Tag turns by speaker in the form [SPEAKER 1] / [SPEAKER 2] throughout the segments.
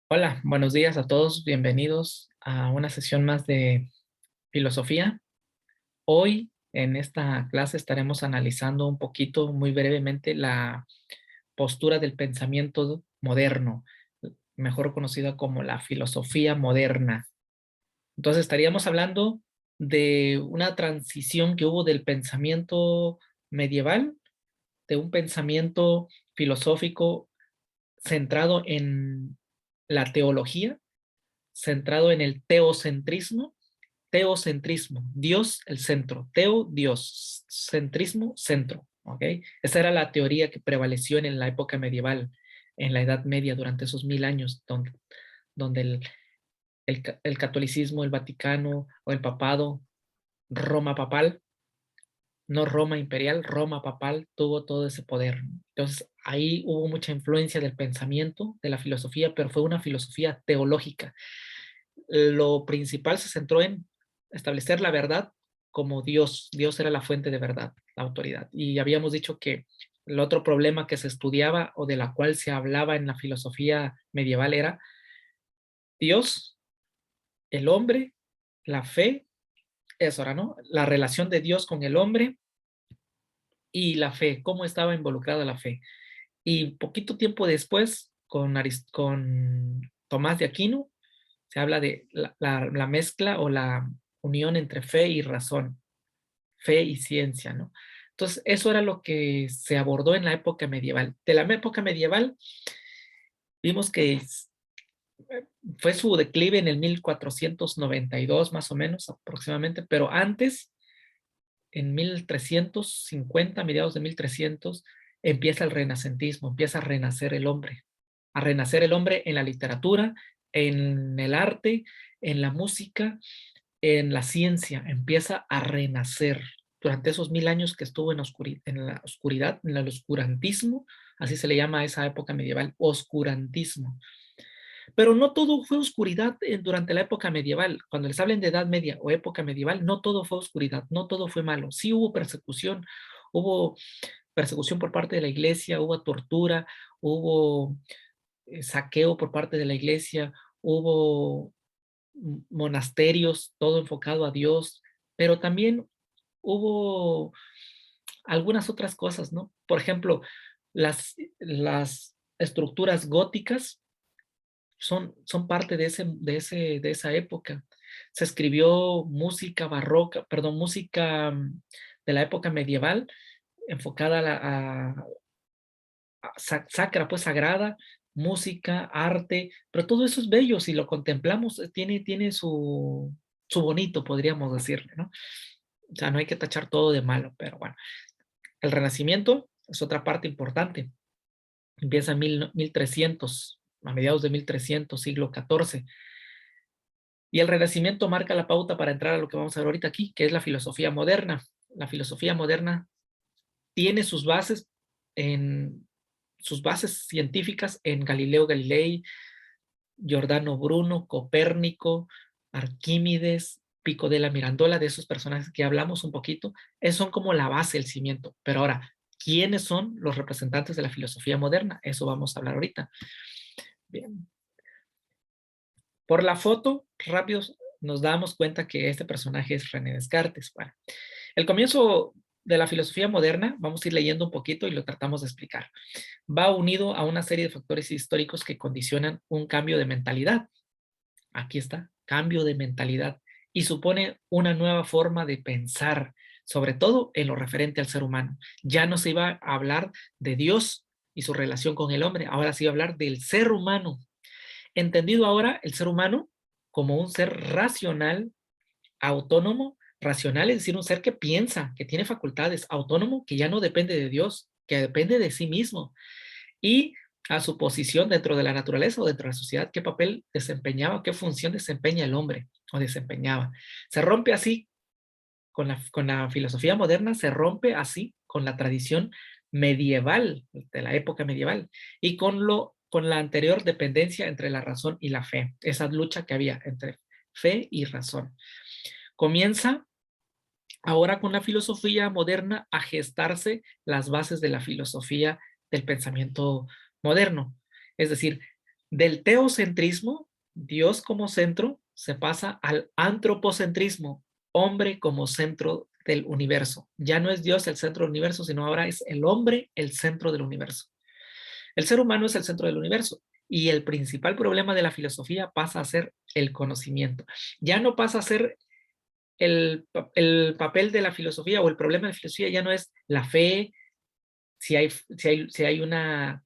[SPEAKER 1] Hola, buenos días a todos. Bienvenidos a una sesión más de filosofía. Hoy en esta clase estaremos analizando un poquito, muy brevemente, la postura del pensamiento moderno, mejor conocida como la filosofía moderna. Entonces estaríamos hablando de una transición que hubo del pensamiento medieval, de un pensamiento filosófico centrado en la teología, centrado en el teocentrismo, Dios el centro, Dios, centrismo, centro, ¿ok? Esa era la teoría que prevaleció en la época medieval, en la Edad Media, durante esos 1000 años, donde el catolicismo, el Vaticano o el papado, Roma papal, no Roma imperial, Roma papal, tuvo todo ese poder. Entonces, ahí hubo mucha influencia del pensamiento, de la filosofía, pero fue una filosofía teológica. Lo principal se centró en establecer la verdad como Dios. Dios era la fuente de verdad, la autoridad. Y habíamos dicho que el otro problema que se estudiaba o de la cual se hablaba en la filosofía medieval era Dios, el hombre, la fe, eso era, ¿no? La relación de Dios con el hombre y la fe, cómo estaba involucrada la fe. Y poquito tiempo después, con Tomás de Aquino, se habla de la mezcla o la unión entre fe y razón, fe y ciencia, ¿no? Entonces, eso era lo que se abordó en la época medieval. De la época medieval, vimos que fue su declive en el 1492, más o menos, aproximadamente, pero antes, en 1350, mediados de 1300, empieza el renacentismo, empieza a renacer el hombre en la literatura, en el arte, en la música, en la ciencia, empieza a renacer. Durante esos 1000 años que estuvo en la oscuridad, en el oscurantismo, así se le llama a esa época medieval, oscurantismo. Pero no todo fue oscuridad durante la época medieval. Cuando les hablen de Edad Media o época medieval, no todo fue oscuridad, no todo fue malo. Sí hubo persecución por parte de la iglesia, hubo tortura, hubo saqueo por parte de la iglesia, hubo monasterios, todo enfocado a Dios, pero también hubo algunas otras cosas, ¿no? Por ejemplo, las estructuras góticas son parte de esa época. Se escribió música barroca, perdón, música de la época medieval, enfocada sacra, pues sagrada, música, arte, pero todo eso es bello, si lo contemplamos, tiene su bonito, podríamos decirle, ¿no? O sea, no hay que tachar todo de malo, pero bueno. El Renacimiento es otra parte importante. Empieza en 1300, a mediados de 1300, siglo XIV. Y el Renacimiento marca la pauta para entrar a lo que vamos a ver ahorita aquí, que es la filosofía moderna. La filosofía moderna tiene sus bases científicas en Galileo Galilei, Giordano Bruno, Copérnico, Arquímedes, Pico della Mirandola, de esos personajes que hablamos un poquito, esos son como la base, el cimiento. Pero ahora, ¿quiénes son los representantes de la filosofía moderna? Eso vamos a hablar ahorita. Bien. Por la foto, rápido nos damos cuenta que este personaje es René Descartes. Bueno, el comienzo de la filosofía moderna, vamos a ir leyendo un poquito y lo tratamos de explicar. Va unido a una serie de factores históricos que condicionan un cambio de mentalidad. Aquí está, cambio de mentalidad. Y supone una nueva forma de pensar, sobre todo en lo referente al ser humano. Ya no se iba a hablar de Dios y su relación con el hombre, ahora se iba a hablar del ser humano. Entendido ahora el ser humano como un ser racional, autónomo, racional, es decir, un ser que piensa, que tiene facultades, autónomo, que ya no depende de Dios, que depende de sí mismo. Y a su posición dentro de la naturaleza o dentro de la sociedad, qué papel desempeñaba, qué función desempeña el hombre o desempeñaba. Se rompe así con la filosofía moderna, se rompe así con la tradición medieval, de la época medieval, y con la anterior dependencia entre la razón y la fe, esa lucha que había entre fe y razón. Comienza ahora con la filosofía moderna a gestarse las bases de la filosofía del pensamiento moderno. Es decir, Del teocentrismo, Dios como centro, se pasa al antropocentrismo, hombre como centro del universo. Ya no es Dios el centro del universo, sino ahora es el hombre el centro del universo. El ser humano es el centro del universo y el principal problema de la filosofía pasa a ser el conocimiento. Ya no pasa a ser el papel de la filosofía o el problema de la filosofía ya no es la fe, si hay una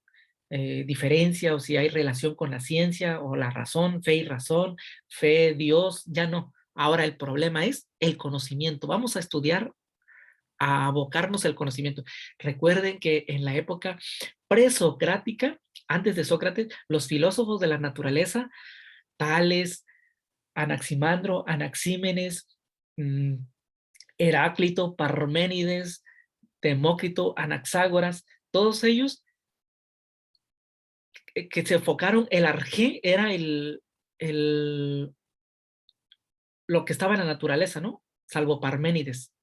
[SPEAKER 1] diferencia o si hay relación con la ciencia o la razón, fe y razón, fe, Dios, ya no. Ahora el problema es el conocimiento. Vamos a estudiar, a abocarnos al conocimiento. Recuerden que en la época presocrática, antes de Sócrates, los filósofos de la naturaleza, Tales, Anaximandro, Anaxímenes, mm, Heráclito, Parménides, Demócrito, Anaxágoras, todos ellos que se enfocaron, el arjé era el, lo que estaba en la naturaleza, ¿no? Salvo Parménides,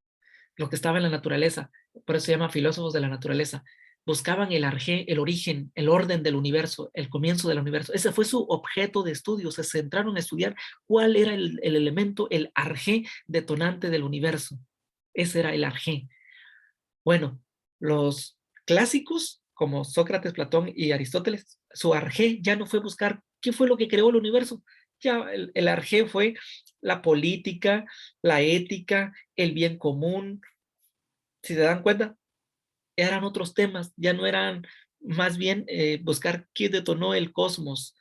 [SPEAKER 1] lo que estaba en la naturaleza, por eso se llama filósofos de la naturaleza. Buscaban el arjé, el origen, el orden del universo, el comienzo del universo. Ese fue su objeto de estudio. Se centraron en estudiar cuál era el elemento, el arjé detonante del universo. Ese era el arjé. Bueno, los clásicos como Sócrates, Platón y Aristóteles, su arjé ya no fue buscar qué fue lo que creó el universo. Ya el arjé fue la política, la ética, el bien común. Si se dan cuenta, eran otros temas, ya no eran más bien buscar qué detonó el cosmos.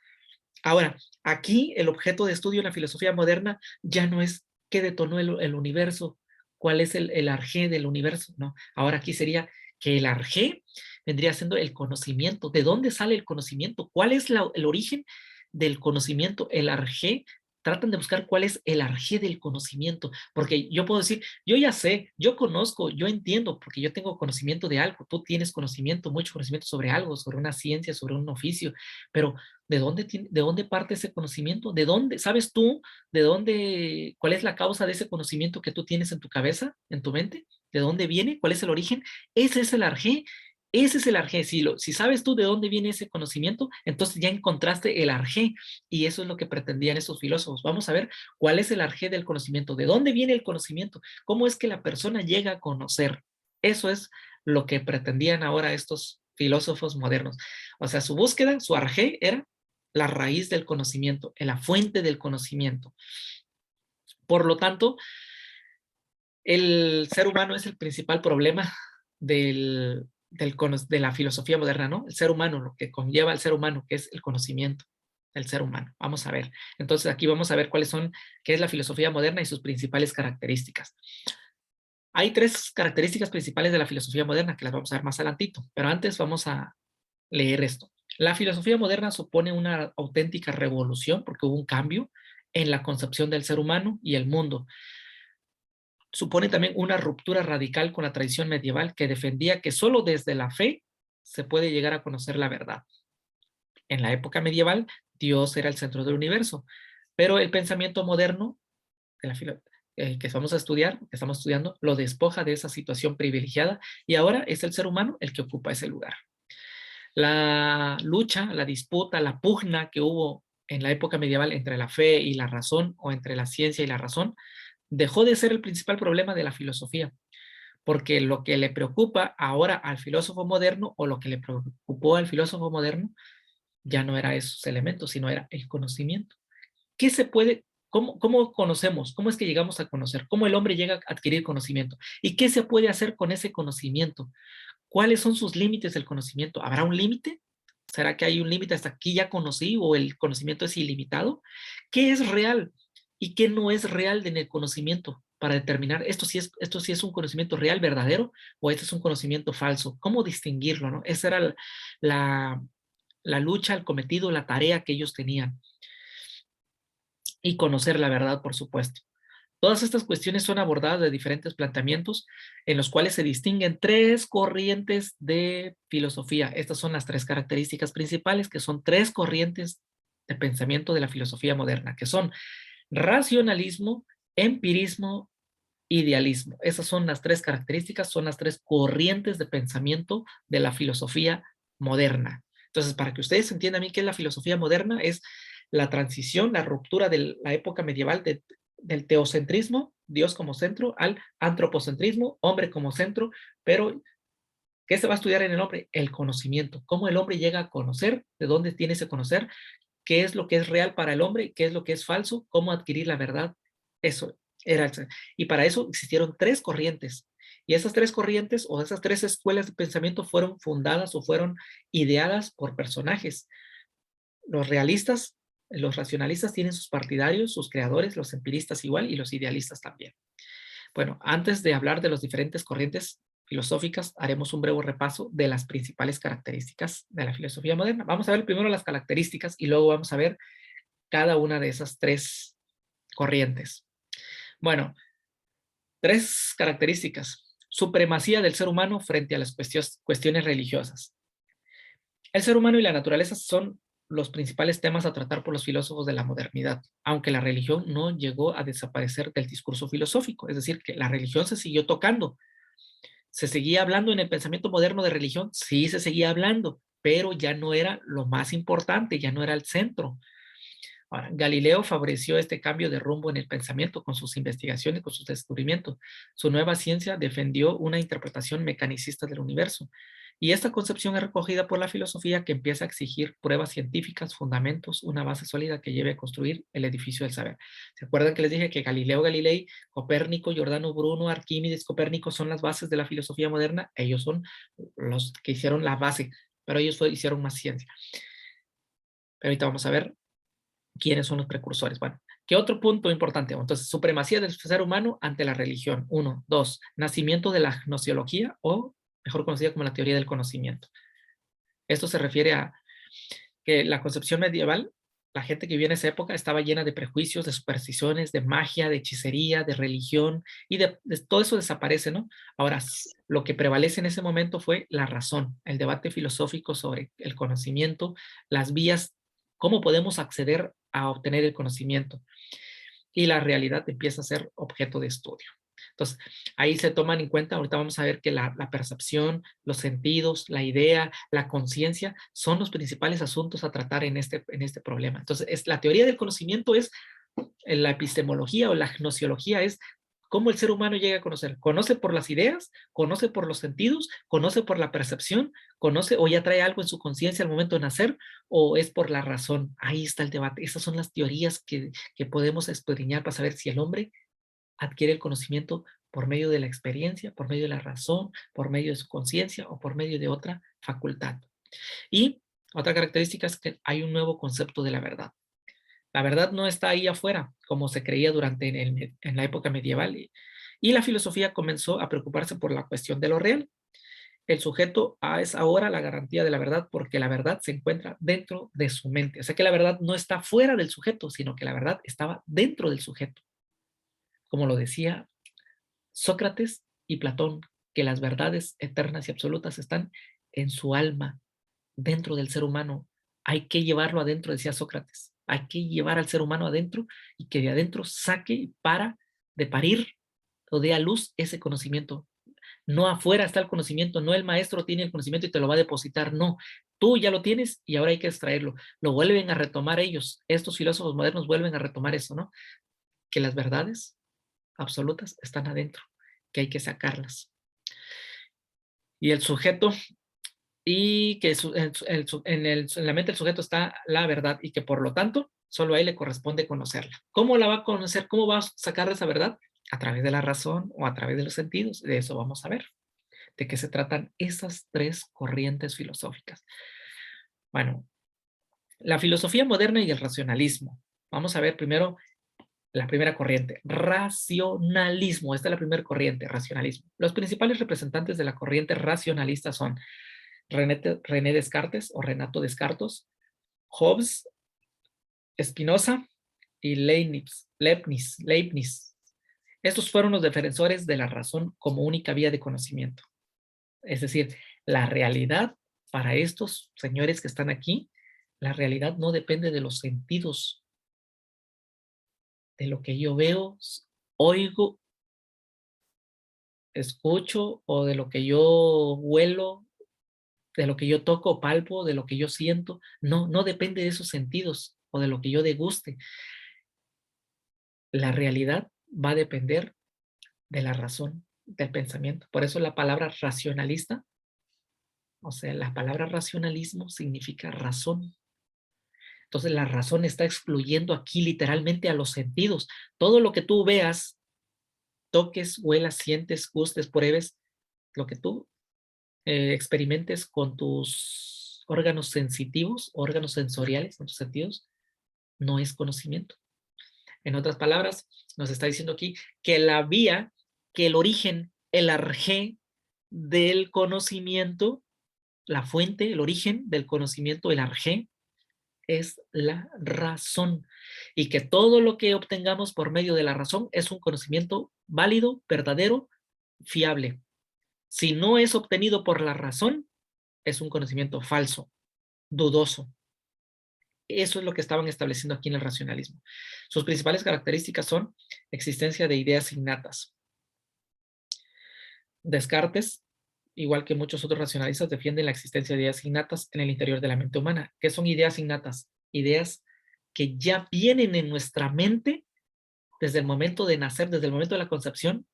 [SPEAKER 1] Ahora, aquí el objeto de estudio en la filosofía moderna ya no es qué detonó el universo, cuál es el arjé del universo, no. Ahora aquí sería que el arjé vendría siendo el conocimiento. ¿De dónde sale el conocimiento? ¿Cuál es el origen del conocimiento? El arjé, tratan de buscar cuál es el arjé del conocimiento, porque yo puedo decir, yo ya sé, yo conozco, yo entiendo, porque yo tengo conocimiento de algo, tú tienes conocimiento, mucho conocimiento sobre algo, sobre una ciencia, sobre un oficio, pero ¿de dónde parte ese conocimiento? ¿De dónde, sabes tú, de dónde, cuál es la causa de ese conocimiento que tú tienes en tu cabeza, en tu mente? ¿De dónde viene? ¿Cuál es el origen? Ese es el arjé. Ese es el arjé. Si sabes tú de dónde viene ese conocimiento, entonces ya encontraste el arjé. Y eso es lo que pretendían esos filósofos. Vamos a ver cuál es el arjé del conocimiento. ¿De dónde viene el conocimiento? ¿Cómo es que la persona llega a conocer? Eso es lo que pretendían ahora estos filósofos modernos. O sea, su búsqueda, su arjé era la raíz del conocimiento, la fuente del conocimiento. Por lo tanto, el ser humano es el principal problema de la filosofía moderna, ¿no? El ser humano, lo que conlleva al ser humano, que es el conocimiento del ser humano. Vamos a ver. Entonces aquí vamos a ver qué es la filosofía moderna y sus principales características. Hay tres características principales de la filosofía moderna que las vamos a ver más adelantito, pero antes vamos a leer esto. La filosofía moderna supone una auténtica revolución porque hubo un cambio en la concepción del ser humano y el mundo. Supone también una ruptura radical con la tradición medieval que defendía que solo desde la fe se puede llegar a conocer la verdad. En la época medieval, Dios era el centro del universo, pero el pensamiento moderno de que vamos a estudiar, que estamos estudiando, lo despoja de esa situación privilegiada y ahora es el ser humano el que ocupa ese lugar. La lucha, la disputa, la pugna que hubo en la época medieval entre la fe y la razón o entre la ciencia y la razón dejó de ser el principal problema de la filosofía, porque lo que le preocupa ahora al filósofo moderno o lo que le preocupó al filósofo moderno ya no era esos elementos, sino era el conocimiento. ¿Qué se puede, cómo conocemos? ¿Cómo es que llegamos a conocer? ¿Cómo el hombre llega a adquirir conocimiento? ¿Y qué se puede hacer con ese conocimiento? ¿Cuáles son sus límites del conocimiento? ¿Habrá un límite? ¿Será que hay un límite hasta aquí ya conocí o el conocimiento es ilimitado? ¿Qué es real y qué no es real en el conocimiento para determinar esto sí es un conocimiento real, verdadero, o este es un conocimiento falso? ¿Cómo distinguirlo, no? Esa era la, la lucha, el cometido, la tarea que ellos tenían. Y conocer la verdad, por supuesto. Todas estas cuestiones son abordadas de diferentes planteamientos en los cuales se distinguen tres corrientes de filosofía. Estas son las tres características principales, que son tres corrientes de pensamiento de la filosofía moderna, que son racionalismo, empirismo, idealismo. Esas son las tres características, son las tres corrientes de pensamiento de la filosofía moderna. Entonces, para que ustedes entiendan bien qué es la filosofía moderna, es la transición, la ruptura de la época medieval del teocentrismo, Dios como centro, al antropocentrismo, hombre como centro, pero ¿qué se va a estudiar en el hombre? El conocimiento, cómo el hombre llega a conocer, de dónde tiene ese conocer, qué es lo que es real para el hombre, qué es lo que es falso, cómo adquirir la verdad. Eso era. Y para eso existieron tres corrientes. Y esas tres corrientes o esas tres escuelas de pensamiento fueron fundadas o fueron ideadas por personajes. Los realistas, los racionalistas tienen sus partidarios, sus creadores, los empiristas igual y los idealistas también. Bueno, antes de hablar de las diferentes corrientes filosóficas, haremos un breve repaso de las principales características de la filosofía moderna. Vamos a ver primero las características y luego vamos a ver cada una de esas tres corrientes. Bueno, tres características. Supremacía del ser humano frente a las cuestiones religiosas. El ser humano y la naturaleza son los principales temas a tratar por los filósofos de la modernidad, aunque la religión no llegó a desaparecer del discurso filosófico, es decir, que la religión se siguió tocando. ¿Se seguía hablando en el pensamiento moderno de religión? Sí, se seguía hablando, pero ya no era lo más importante, ya no era el centro. Ahora, Galileo favoreció este cambio de rumbo en el pensamiento con sus investigaciones, con sus descubrimientos. Su nueva ciencia defendió una interpretación mecanicista del universo. Y esta concepción es recogida por la filosofía que empieza a exigir pruebas científicas, fundamentos, una base sólida que lleve a construir el edificio del saber. ¿Se acuerdan que les dije que Galileo Galilei, Copérnico, Giordano Bruno, Arquímedes, Copérnico son las bases de la filosofía moderna? Ellos son los que hicieron la base, pero ellos hicieron más ciencia. Pero ahorita vamos a ver quiénes son los precursores. Bueno, ¿qué otro punto importante? Entonces, supremacía del ser humano ante la religión. Uno. Dos, nacimiento de la gnosiología o mejor conocida como la teoría del conocimiento. Esto se refiere a que la concepción medieval, la gente que vivía en esa época estaba llena de prejuicios, de supersticiones, de magia, de hechicería, de religión, y de todo eso desaparece, ¿no? Ahora, lo que prevalece en ese momento fue la razón, el debate filosófico sobre el conocimiento, las vías, cómo podemos acceder a obtener el conocimiento, y la realidad empieza a ser objeto de estudio. Entonces, ahí se toman en cuenta, ahorita vamos a ver que la percepción, los sentidos, la idea, la conciencia son los principales asuntos a tratar en este problema. Entonces, la teoría del conocimiento es, la epistemología o la gnosiología es cómo el ser humano llega a conocer. Conoce por las ideas, conoce por los sentidos, conoce por la percepción, conoce o ya trae algo en su conciencia al momento de nacer, o es por la razón. Ahí está el debate. Esas son las teorías que podemos escudriñar para saber si el hombre adquiere el conocimiento por medio de la experiencia, por medio de la razón, por medio de su conciencia o por medio de otra facultad. Y otra característica es que hay un nuevo concepto de la verdad. La verdad no está ahí afuera, como se creía en la época medieval, y la filosofía comenzó a preocuparse por la cuestión de lo real. El sujeto es ahora la garantía de la verdad porque la verdad se encuentra dentro de su mente. O sea que la verdad no está fuera del sujeto, sino que la verdad estaba dentro del sujeto. Como lo decía Sócrates y Platón, que las verdades eternas y absolutas están en su alma, dentro del ser humano. Hay que llevarlo adentro, decía Sócrates. Hay que llevar al ser humano adentro y que de adentro saque para de parir o dé a luz ese conocimiento. No afuera está el conocimiento, no el maestro tiene el conocimiento y te lo va a depositar, no. Tú ya lo tienes y ahora hay que extraerlo. Lo vuelven a retomar ellos. Estos filósofos modernos vuelven a retomar eso, ¿no? Que las verdades absolutas están adentro, que hay que sacarlas. Y el sujeto, y que en la mente del sujeto está la verdad y que por lo tanto solo a él le corresponde conocerla. ¿Cómo la va a conocer? ¿Cómo va a sacar esa verdad? A través de la razón o a través de los sentidos. De eso vamos a ver. De qué se tratan esas tres corrientes filosóficas. Bueno, la filosofía moderna y el racionalismo. Vamos a ver primero la primera corriente, racionalismo. Esta es la primera corriente, racionalismo. Los principales representantes de la corriente racionalista son René Descartes o Renato Descartes, Hobbes, Spinoza y Leibniz. Estos fueron los defensores de la razón como única vía de conocimiento. Es decir, la realidad para estos señores que están aquí, la realidad no depende de los sentidos, de lo que yo veo, oigo, escucho o de lo que yo huelo, de lo que yo toco o palpo, de lo que yo siento. No, no depende de esos sentidos o de lo que yo deguste. La realidad va a depender de la razón, del pensamiento. Por eso la palabra racionalista, o sea, la palabra racionalismo significa razón. Entonces la razón está excluyendo aquí literalmente a los sentidos. Todo lo que tú veas, toques, huelas, sientes, gustes, pruebes, lo que tú experimentes con tus órganos sensitivos, órganos sensoriales, con tus sentidos, no es conocimiento. En otras palabras, nos está diciendo aquí que la vía, que el origen, el arjé del conocimiento, la fuente, el origen del conocimiento, el arjé, es la razón. Y que todo lo que obtengamos por medio de la razón es un conocimiento válido, verdadero, fiable. Si no es obtenido por la razón, es un conocimiento falso, dudoso. Eso es lo que estaban estableciendo aquí en el racionalismo. Sus principales características son existencia de ideas innatas. Descartes, igual que muchos otros racionalistas, defienden la existencia de ideas innatas en el interior de la mente humana. ¿Qué son ideas innatas? Ideas que ya vienen en nuestra mente desde el momento de nacer, desde el momento de la concepción,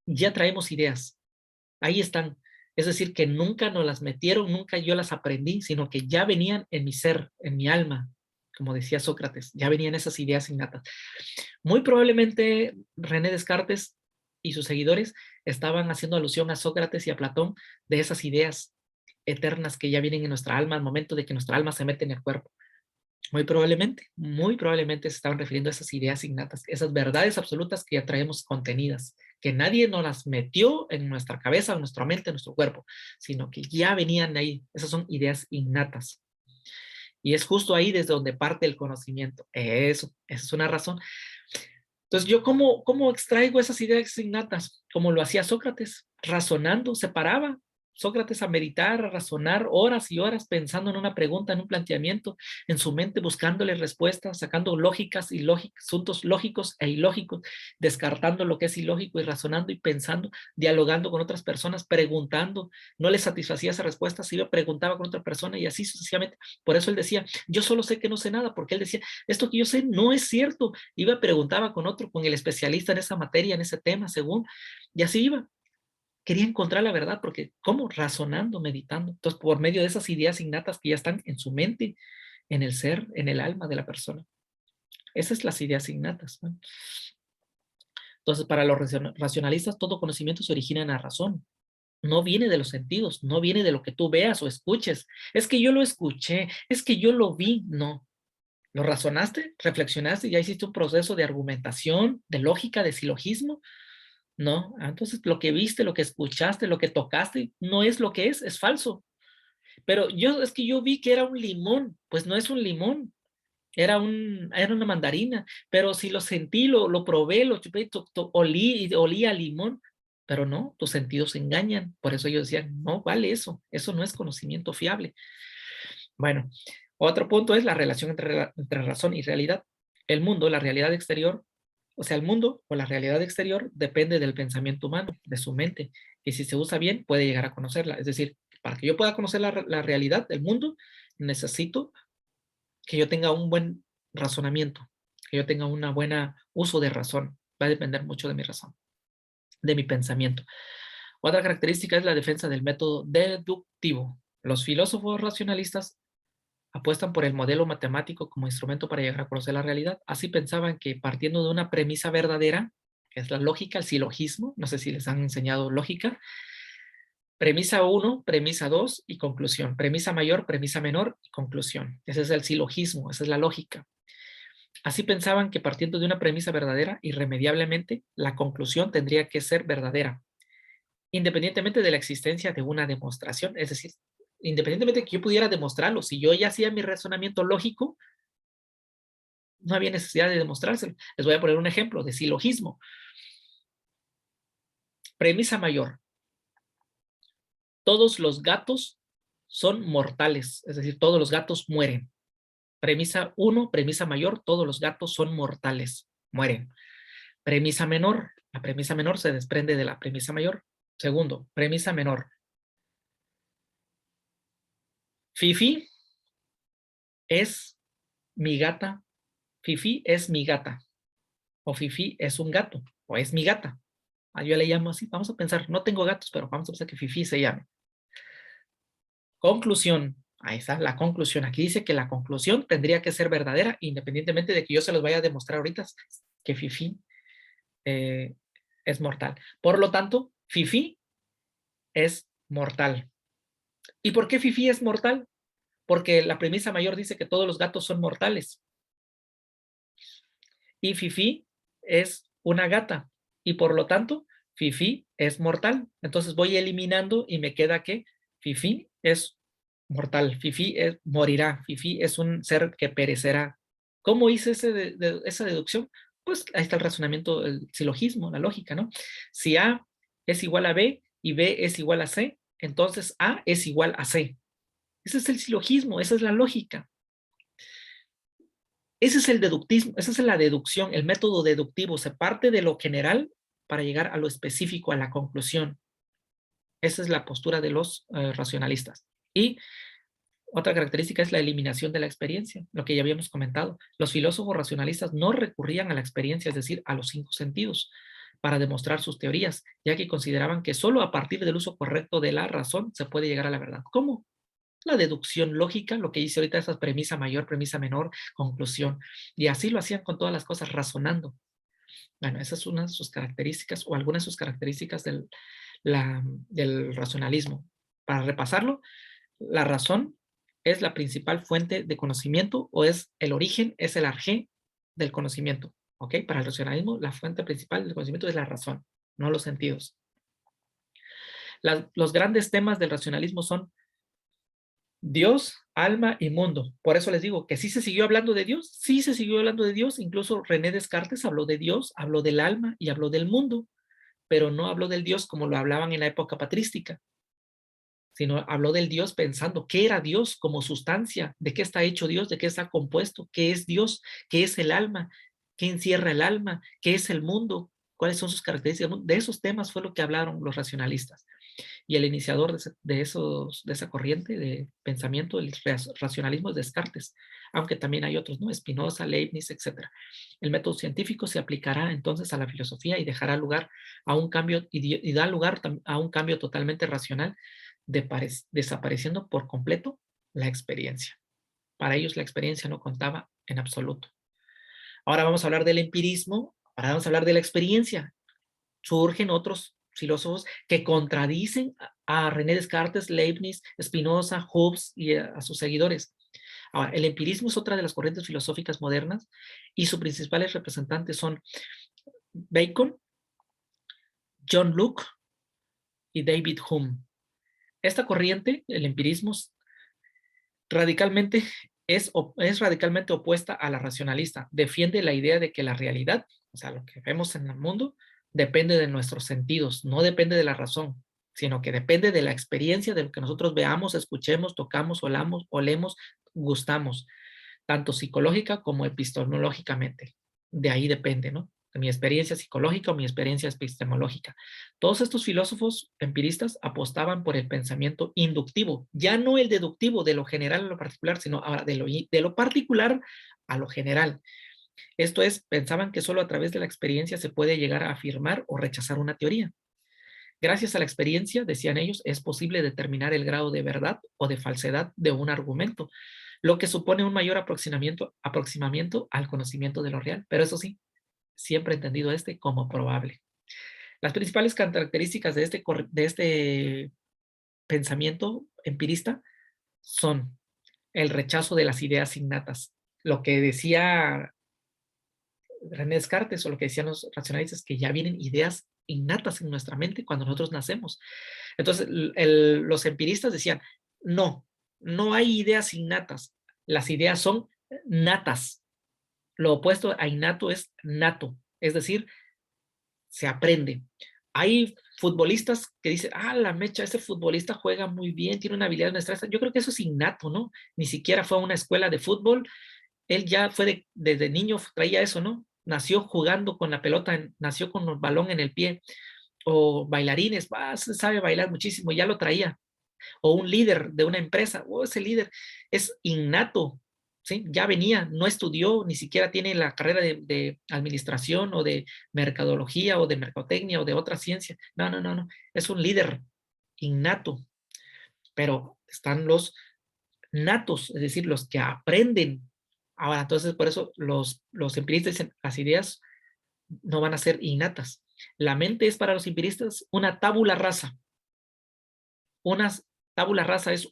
[SPEAKER 1] ya traemos ideas. Ahí están. Es decir, que nunca nos las metieron, nunca yo las aprendí, sino que ya venían en mi ser, en mi alma, como decía Sócrates, ya venían esas ideas innatas. Muy probablemente René Descartes y sus seguidores estaban haciendo alusión a Sócrates y a Platón de esas ideas eternas que ya vienen en nuestra alma al momento de que nuestra alma se mete en el cuerpo. Muy probablemente se estaban refiriendo a esas ideas innatas, esas verdades absolutas que ya traemos contenidas, que nadie nos las metió en nuestra cabeza, en nuestra mente, en nuestro cuerpo, sino que ya venían ahí. Esas son ideas innatas. Y es justo ahí desde donde parte el conocimiento. Eso, esa es una razón. Entonces, ¿yo cómo extraigo esas ideas innatas? Como lo hacía Sócrates, razonando, se paraba Sócrates a meditar, a razonar horas y horas pensando en una pregunta, en un planteamiento, en su mente buscándole respuestas, sacando lógicas y asuntos lógicos e ilógicos, descartando lo que es ilógico y razonando y pensando, dialogando con otras personas, preguntando, no le satisfacía esa respuesta, se iba, preguntaba con otra persona y así sucesivamente. Por eso él decía, yo solo sé que no sé nada, porque él decía, esto que yo sé no es cierto. Iba, preguntaba con otro, con el especialista en esa materia, en ese tema, según, y así iba. Quería encontrar la verdad, porque ¿cómo? Razonando, meditando. Entonces, por medio de esas ideas innatas que ya están en su mente, en el ser, en el alma de la persona. Esas son las ideas innatas, ¿no? Entonces, para los racionalistas, todo conocimiento se origina en la razón. No viene de los sentidos, no viene de lo que tú veas o escuches. Es que yo lo escuché, es que yo lo vi. No. Lo razonaste, reflexionaste, ya hiciste un proceso de argumentación, de lógica, de silogismo. No, entonces lo que viste, lo que escuchaste, lo que tocaste, no es lo que es falso. Pero es que yo vi que era un limón, pues no es un limón, era una mandarina, pero si lo sentí, lo probé, lo chupé, olí y olía a limón, pero no, tus sentidos engañan. Por eso ellos decían, no vale eso no es conocimiento fiable. Bueno, otro punto es la relación entre razón y realidad. El mundo, la realidad exterior, o sea, el mundo o la realidad exterior depende del pensamiento humano, de su mente, y si se usa bien puede llegar a conocerla. Es decir, para que yo pueda conocer la realidad del mundo, necesito que yo tenga un buen razonamiento, que yo tenga un buen uso de razón. Va a depender mucho de mi razón, de mi pensamiento. Otra característica es la defensa del método deductivo. Los filósofos racionalistas apuestan por el modelo matemático como instrumento para llegar a conocer la realidad. Así pensaban que partiendo de una premisa verdadera, que es la lógica, el silogismo, no sé si les han enseñado lógica, premisa 1, premisa 2 y conclusión. Premisa mayor, premisa menor y conclusión. Ese es el silogismo, esa es la lógica. Así pensaban que partiendo de una premisa verdadera, irremediablemente, la conclusión tendría que ser verdadera, independientemente de la existencia de una demostración. Es decir, independientemente de que yo pudiera demostrarlo, si yo ya hacía mi razonamiento lógico, no había necesidad de demostrárselo. Les voy a poner un ejemplo de silogismo. Premisa mayor. Todos los gatos son mortales, es decir, todos los gatos mueren. Premisa 1, premisa mayor, todos los gatos son mortales, mueren. Premisa menor, la premisa menor se desprende de la premisa mayor. Segundo, premisa menor. Fifi es mi gata. Fifi es mi gata. O Fifi es un gato. O es mi gata. Yo le llamo así. Vamos a pensar, no tengo gatos, pero vamos a pensar que Fifi se llame. Conclusión. Ahí está la conclusión. Aquí dice que la conclusión tendría que ser verdadera, independientemente de que yo se los vaya a demostrar ahorita que Fifi es mortal. Por lo tanto, Fifi es mortal. ¿Y por qué Fifi es mortal? Porque la premisa mayor dice que todos los gatos son mortales. Y Fifi es una gata. Y por lo tanto, Fifi es mortal. Entonces voy eliminando y me queda que Fifi es mortal. Fifi morirá. Fifi es un ser que perecerá. ¿Cómo hice esa deducción? Pues ahí está el razonamiento, el silogismo, la lógica, ¿no? Si A es igual a B y B es igual a C, entonces A es igual a C. Ese es el silogismo, esa es la lógica. Ese es el deductismo, esa es la deducción, el método deductivo. Se parte de lo general para llegar a lo específico, a la conclusión. Esa es la postura de los racionalistas. Y otra característica es la eliminación de la experiencia, lo que ya habíamos comentado. Los filósofos racionalistas no recurrían a la experiencia, es decir, a los 5 sentidos, para demostrar sus teorías, ya que consideraban que solo a partir del uso correcto de la razón se puede llegar a la verdad. ¿Cómo? La deducción lógica, lo que dice ahorita, esa premisa mayor, premisa menor, conclusión. Y así lo hacían con todas las cosas, razonando. Bueno, esa es una de sus características o algunas de sus características del racionalismo. Para repasarlo, la razón es la principal fuente de conocimiento o es el origen, es el arjé del conocimiento. ¿Ok? Para el racionalismo, la fuente principal del conocimiento es la razón, no los sentidos. Los grandes temas del racionalismo son Dios, alma y mundo. Por eso les digo que sí se siguió hablando de Dios, sí se siguió hablando de Dios. Incluso René Descartes habló de Dios, habló del alma y habló del mundo, pero no habló del Dios como lo hablaban en la época patrística, sino habló del Dios pensando qué era Dios como sustancia, de qué está hecho Dios, de qué está compuesto, qué es Dios, qué es el alma, qué encierra el alma, qué es el mundo, cuáles son sus características. De esos temas fue lo que hablaron los racionalistas. Y el iniciador de esa corriente de pensamiento, el racionalismo, es Descartes, aunque también hay otros, ¿no? Spinoza, Leibniz, etc. El método científico se aplicará entonces a la filosofía y dejará lugar a un cambio, y da lugar a un cambio totalmente racional, desapareciendo por completo la experiencia. Para ellos la experiencia no contaba en absoluto. Ahora vamos a hablar del empirismo, ahora vamos a hablar de la experiencia. Surgen otros filósofos que contradicen a René Descartes, Leibniz, Spinoza, Hobbes y a sus seguidores. Ahora, el empirismo es otra de las corrientes filosóficas modernas y sus principales representantes son Bacon, John Locke y David Hume. Esta corriente, el empirismo, radicalmente es radicalmente opuesta a la racionalista. Defiende la idea de que la realidad, o sea, lo que vemos en el mundo, depende de nuestros sentidos, no depende de la razón, sino que depende de la experiencia, de lo que nosotros veamos, escuchemos, tocamos, olemos, gustamos, tanto psicológica como epistemológicamente. De ahí depende, ¿no? De mi experiencia psicológica o mi experiencia epistemológica. Todos estos filósofos empiristas apostaban por el pensamiento inductivo, ya no el deductivo de lo general a lo particular, sino ahora de lo particular a lo general. Esto es, pensaban que solo a través de la experiencia se puede llegar a afirmar o rechazar una teoría. Gracias a la experiencia, decían ellos, es posible determinar el grado de verdad o de falsedad de un argumento, lo que supone un mayor aproximamiento al conocimiento de lo real. Pero eso sí, siempre entendido como probable. Las principales características de este pensamiento empirista son el rechazo de las ideas innatas. Lo que decía René Descartes o lo que decían los racionalistas, que ya vienen ideas innatas en nuestra mente cuando nosotros nacemos. Entonces, los empiristas decían, no, no hay ideas innatas, las ideas son natas. Lo opuesto a innato es nato, es decir, se aprende. Hay futbolistas que dicen, la mecha, ese futbolista juega muy bien, tiene una habilidad nuestra. Yo creo que eso es innato, ¿no? Ni siquiera fue a una escuela de fútbol, él ya fue desde niño, traía eso, ¿no? Nació jugando con la pelota, nació con el balón en el pie, o bailarines, sabe bailar muchísimo, ya lo traía. O un líder de una empresa, ese líder es innato, ¿sí? Ya venía, no estudió, ni siquiera tiene la carrera de administración o de mercadología o de mercadotecnia o de otra ciencia. No, no, no, no. Es un líder innato, pero están los natos, es decir, los que aprenden. Ahora, entonces, por eso los empiristas dicen, las ideas no van a ser innatas. La mente es para los empiristas una tabula rasa. Una tabula rasa es,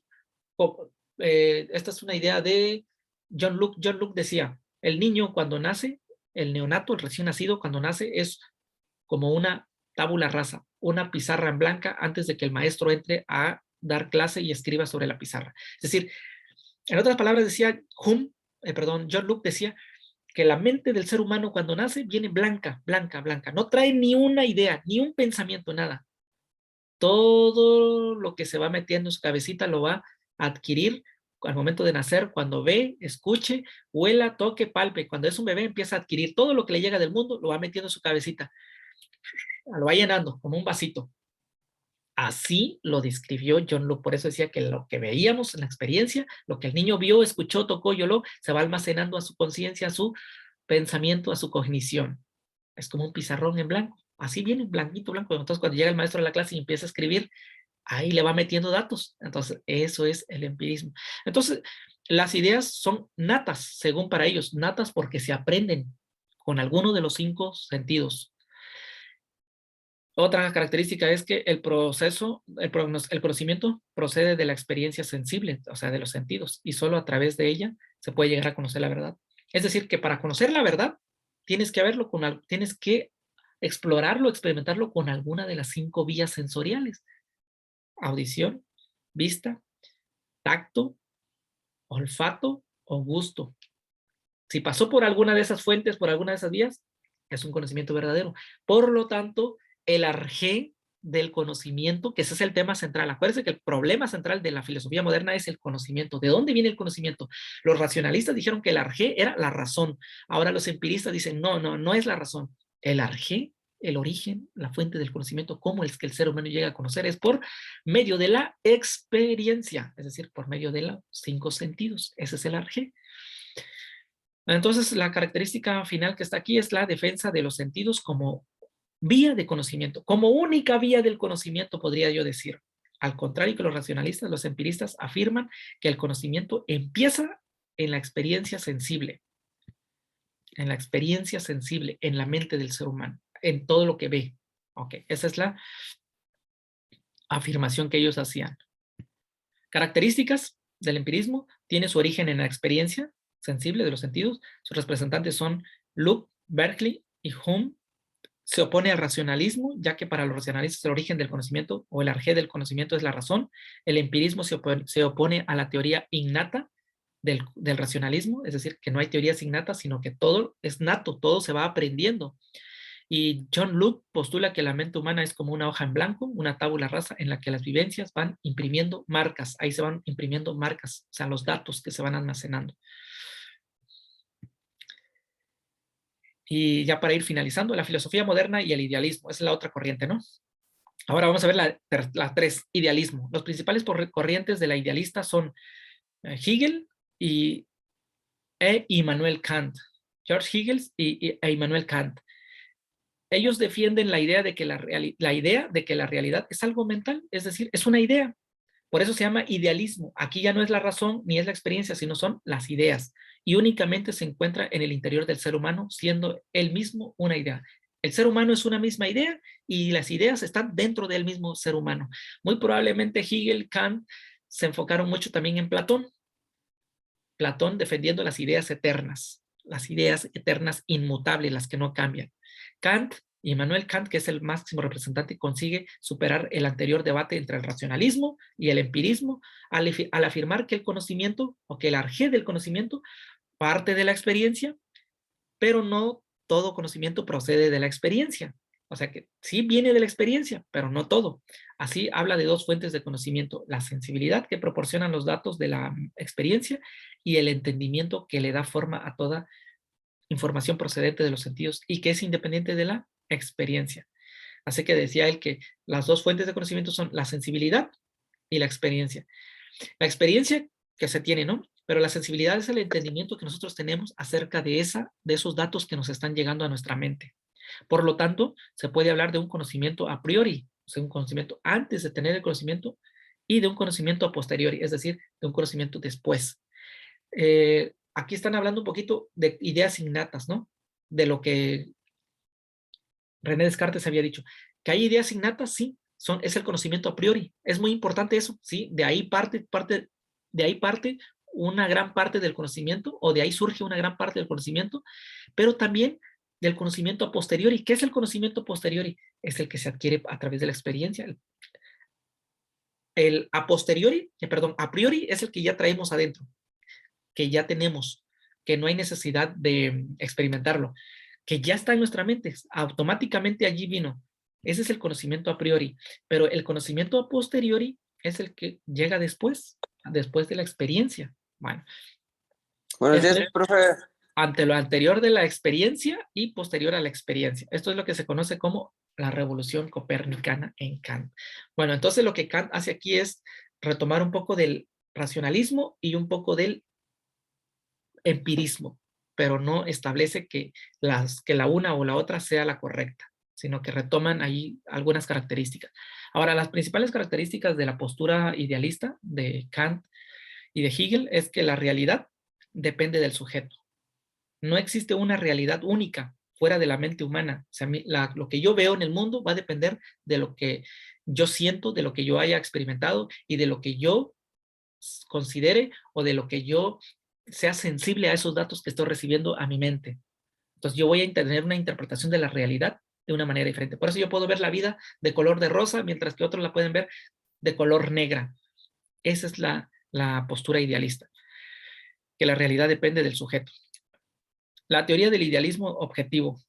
[SPEAKER 1] esta es una idea de John Locke. John Locke decía, el niño cuando nace, el neonato, el recién nacido, cuando nace es como una tabula rasa, una pizarra en blanca antes de que el maestro entre a dar clase y escriba sobre la pizarra. Es decir, en otras palabras decía John Locke decía que la mente del ser humano cuando nace viene blanca, blanca, blanca. No trae ni una idea, ni un pensamiento, nada. Todo lo que se va metiendo en su cabecita lo va a adquirir al momento de nacer, cuando ve, escuche, huela, toque, palpe. Cuando es un bebé empieza a adquirir todo lo que le llega del mundo, lo va metiendo en su cabecita, lo va llenando como un vasito. Así lo describió John Locke. Por eso decía que lo que veíamos en la experiencia, lo que el niño vio, escuchó, tocó y oló, se va almacenando a su conciencia, a su pensamiento, a su cognición. Es como un pizarrón en blanco. Así viene, blanquito, blanco. Entonces, cuando llega el maestro a la clase y empieza a escribir, ahí le va metiendo datos. Entonces, eso es el empirismo. Entonces, las ideas son natas, según para ellos, natas porque se aprenden con alguno de los 5 sentidos. Otra característica es que el proceso, el conocimiento procede de la experiencia sensible, o sea, de los sentidos, y solo a través de ella se puede llegar a conocer la verdad. Es decir, que para conocer la verdad tienes que verlo tienes que explorarlo, experimentarlo con alguna de las 5 vías sensoriales: audición, vista, tacto, olfato o gusto. Si pasó por alguna de esas fuentes, por alguna de esas vías, es un conocimiento verdadero. Por lo tanto, el arjé del conocimiento, que ese es el tema central. Acuérdense que el problema central de la filosofía moderna es el conocimiento. ¿De dónde viene el conocimiento? Los racionalistas dijeron que el arjé era la razón. Ahora los empiristas dicen, no, no, no es la razón. El arjé, el origen, la fuente del conocimiento, cómo es que el ser humano llega a conocer, es por medio de la experiencia, es decir, por medio de los 5 sentidos. Ese es el arjé. Entonces, la característica final que está aquí es la defensa de los sentidos como vía de conocimiento, como única vía del conocimiento, podría yo decir. Al contrario que los racionalistas, los empiristas afirman que el conocimiento empieza en la experiencia sensible, en la mente del ser humano, en todo lo que ve. Ok, esa es la afirmación que ellos hacían. Características del empirismo: tiene su origen en la experiencia sensible de los sentidos. Sus representantes son Locke, Berkeley y Hume. Se opone al racionalismo, ya que para los racionalistas el origen del conocimiento o el arjé del conocimiento es la razón. El empirismo se opone a la teoría innata del racionalismo, es decir, que no hay teorías innatas, sino que todo es nato, todo se va aprendiendo. Y John Locke postula que la mente humana es como una hoja en blanco, una tabula rasa en la que las vivencias van imprimiendo marcas, ahí se van imprimiendo marcas, o sea, los datos que se van almacenando. Y ya para ir finalizando, la filosofía moderna y el idealismo, esa es la otra corriente, ¿no? Ahora vamos a ver la 3, idealismo. Los principales corrientes de la idealista son Hegel e Immanuel Kant. George Hegel e Immanuel Kant. Ellos defienden la idea de que la realidad es algo mental, es decir, es una idea. Por eso se llama idealismo. Aquí ya no es la razón ni es la experiencia, sino son las ideas. Y únicamente se encuentra en el interior del ser humano, siendo él mismo una idea. El ser humano es una misma idea y las ideas están dentro del mismo ser humano. Muy probablemente Hegel, Kant se enfocaron mucho también en Platón. Platón defendiendo las ideas eternas inmutables, las que no cambian. Kant, Immanuel Kant, que es el máximo representante, consigue superar el anterior debate entre el racionalismo y el empirismo al afirmar que el conocimiento o que el arjé del conocimiento parte de la experiencia, pero no todo conocimiento procede de la experiencia. O sea que sí viene de la experiencia, pero no todo. Así habla de 2 fuentes de conocimiento: la sensibilidad que proporcionan los datos de la experiencia y el entendimiento que le da forma a toda información procedente de los sentidos y que es independiente de la experiencia. Así que decía él que las 2 fuentes de conocimiento son la sensibilidad y la experiencia. La experiencia que se tiene, ¿no? Pero la sensibilidad es el entendimiento que nosotros tenemos acerca de esos datos que nos están llegando a nuestra mente. Por lo tanto, se puede hablar de un conocimiento a priori, o sea, un conocimiento antes de tener el conocimiento, y de un conocimiento a posteriori, es decir, de un conocimiento después. Aquí están hablando un poquito de ideas innatas, ¿no? De lo que René Descartes había dicho. Que hay ideas innatas, sí, es el conocimiento a priori. Es muy importante eso, ¿sí? De ahí parte una gran parte del conocimiento, o de ahí surge una gran parte del conocimiento, pero también del conocimiento a posteriori. ¿Qué es el conocimiento a posteriori? Es el que se adquiere a través de la experiencia. El a posteriori, perdón, a priori es el que ya traemos adentro, que ya tenemos, que no hay necesidad de experimentarlo, que ya está en nuestra mente, automáticamente allí vino. Ese es el conocimiento a priori, pero el conocimiento a posteriori es el que llega después de la experiencia. Bueno,
[SPEAKER 2] Buenos
[SPEAKER 1] esto
[SPEAKER 2] días,
[SPEAKER 1] es
[SPEAKER 2] profe.
[SPEAKER 1] ante lo anterior de la experiencia y posterior a la experiencia. Esto es lo que se conoce como la revolución copernicana en Kant. Bueno, entonces lo que Kant hace aquí es retomar un poco del racionalismo y un poco del empirismo, pero no establece que la una o la otra sea la correcta, sino que retoman ahí algunas características. Ahora, las principales características de la postura idealista de Kant y de Hegel es que la realidad depende del sujeto. No existe una realidad única fuera de la mente humana. O sea, lo que yo veo en el mundo va a depender de lo que yo siento, de lo que yo haya experimentado y de lo que yo considere o de lo que yo sea sensible a esos datos que estoy recibiendo a mi mente. Entonces yo voy a tener una interpretación de la realidad de una manera diferente. Por eso yo puedo ver la vida de color de rosa, mientras que otros la pueden ver de color negra. Esa es la postura idealista, que la realidad depende del sujeto. La teoría del idealismo objetivo.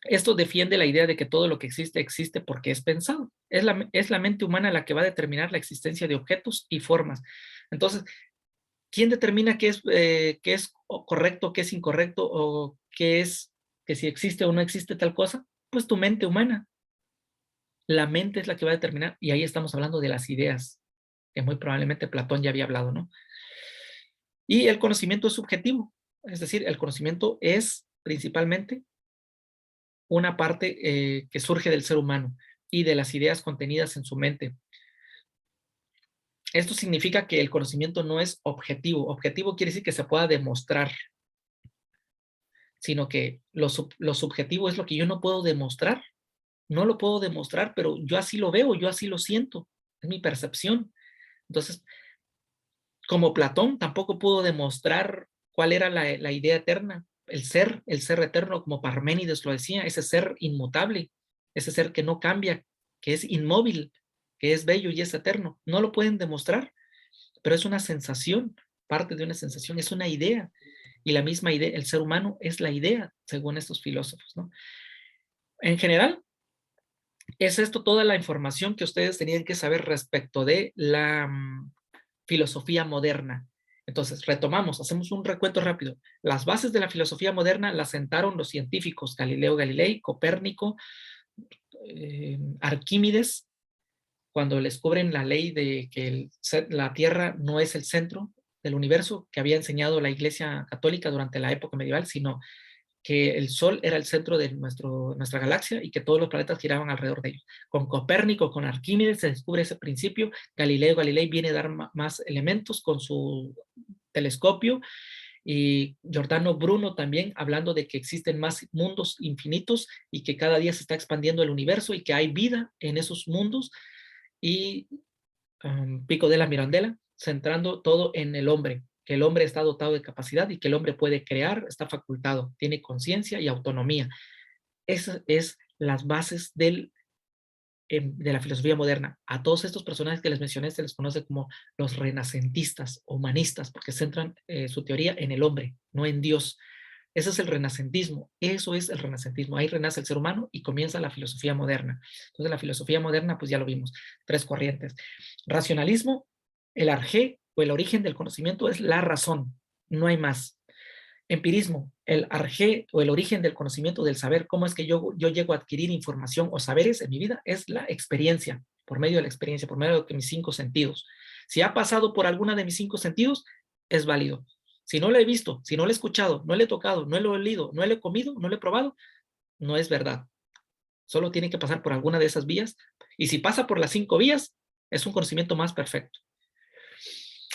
[SPEAKER 1] Esto defiende la idea de que todo lo que existe, existe porque es pensado. Es la mente humana la que va a determinar la existencia de objetos y formas. Entonces, ¿quién determina qué es correcto, qué es incorrecto, o qué es que si existe o no existe tal cosa? Pues tu mente humana. La mente es la que va a determinar, y ahí estamos hablando de las ideas, que muy probablemente Platón ya había hablado, ¿no? Y el conocimiento es subjetivo, es decir, el conocimiento es principalmente una parte que surge del ser humano y de las ideas contenidas en su mente. Esto significa que el conocimiento no es objetivo. Objetivo quiere decir que se pueda demostrar, sino que lo subjetivo es lo que yo no puedo demostrar. No lo puedo demostrar, pero yo así lo veo, yo así lo siento. Es mi percepción. Entonces, como Platón tampoco pudo demostrar cuál era la idea eterna, el ser eterno, como Parménides lo decía, ese ser inmutable, ese ser que no cambia, que es inmóvil, que es bello y es eterno. No lo pueden demostrar, pero es una sensación, parte de una sensación, es una idea. Y la misma idea, el ser humano es la idea, según estos filósofos, ¿no? En general, es esto toda la información que ustedes tenían que saber respecto de la filosofía moderna. Entonces, retomamos, hacemos un recuento rápido. Las bases de la filosofía moderna las sentaron los científicos Galileo Galilei, Copérnico, Arquímedes, cuando descubren la ley de que la Tierra no es el centro del universo que había enseñado la Iglesia Católica durante la época medieval, sino que el Sol era el centro de nuestra galaxia y que todos los planetas giraban alrededor de ellos. Con Copérnico, con Arquímedes se descubre ese principio. Galileo Galilei viene a dar más elementos con su telescopio, y Giordano Bruno también hablando de que existen más mundos infinitos y que cada día se está expandiendo el universo y que hay vida en esos mundos, y Pico della Mirandela centrando todo en el hombre, que el hombre está dotado de capacidad y que el hombre puede crear, está facultado, tiene conciencia y autonomía. Esas es las bases de la filosofía moderna. A todos estos personajes que les mencioné se les conoce como los renacentistas, humanistas, porque centran su teoría en el hombre, no en Dios. Ese es el renacentismo, eso es el renacentismo. Ahí renace el ser humano y comienza la filosofía moderna. Entonces la filosofía moderna, pues ya lo vimos, tres corrientes. Racionalismo, el arjé o el origen del conocimiento es la razón, no hay más. Empirismo, el arjé o el origen del conocimiento, del saber, cómo es que yo llego a adquirir información o saberes en mi vida, es la experiencia. por medio de la experiencia, por medio de mis 5 sentidos. Si ha pasado por alguna de mis 5 sentidos, es válido. Si no lo he visto, si no lo he escuchado, no lo he tocado, no lo he olido, no lo he comido, no lo he probado, no es verdad. Solo tiene que pasar por alguna de esas vías. Y si pasa por las 5 vías, es un conocimiento más perfecto.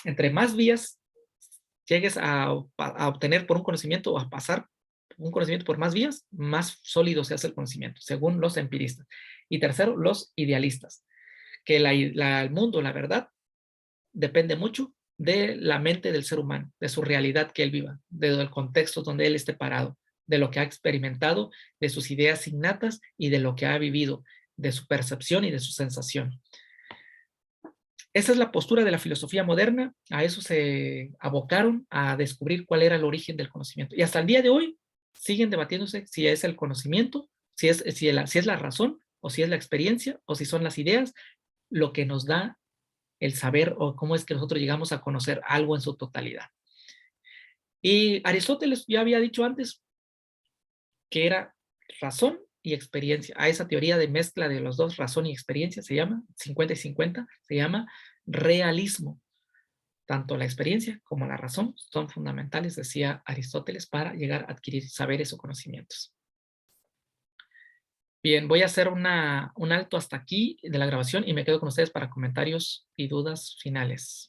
[SPEAKER 1] Entre más vías llegues a obtener por un conocimiento o a pasar un conocimiento por más vías, más sólido se hace el conocimiento, según los empiristas. Y tercero, los idealistas, que el mundo, la verdad, depende mucho de la mente del ser humano, de su realidad que él viva, del contexto donde él esté parado, de lo que ha experimentado, de sus ideas innatas y de lo que ha vivido, de su percepción y de su sensación. Esa es la postura de la filosofía moderna, a eso se abocaron, a descubrir cuál era el origen del conocimiento. Y hasta el día de hoy siguen debatiéndose si es el conocimiento, si es la razón, o si es la experiencia, o si son las ideas, lo que nos da el saber o cómo es que nosotros llegamos a conocer algo en su totalidad. Y Aristóteles ya había dicho antes que era razón y experiencia. A esa teoría de mezcla de los dos, razón y experiencia, se llama 50 y 50, se llama realismo. Tanto la experiencia como la razón son fundamentales, decía Aristóteles, para llegar a adquirir saberes o conocimientos. Bien, voy a hacer un alto hasta aquí de la grabación y me quedo con ustedes para comentarios y dudas finales.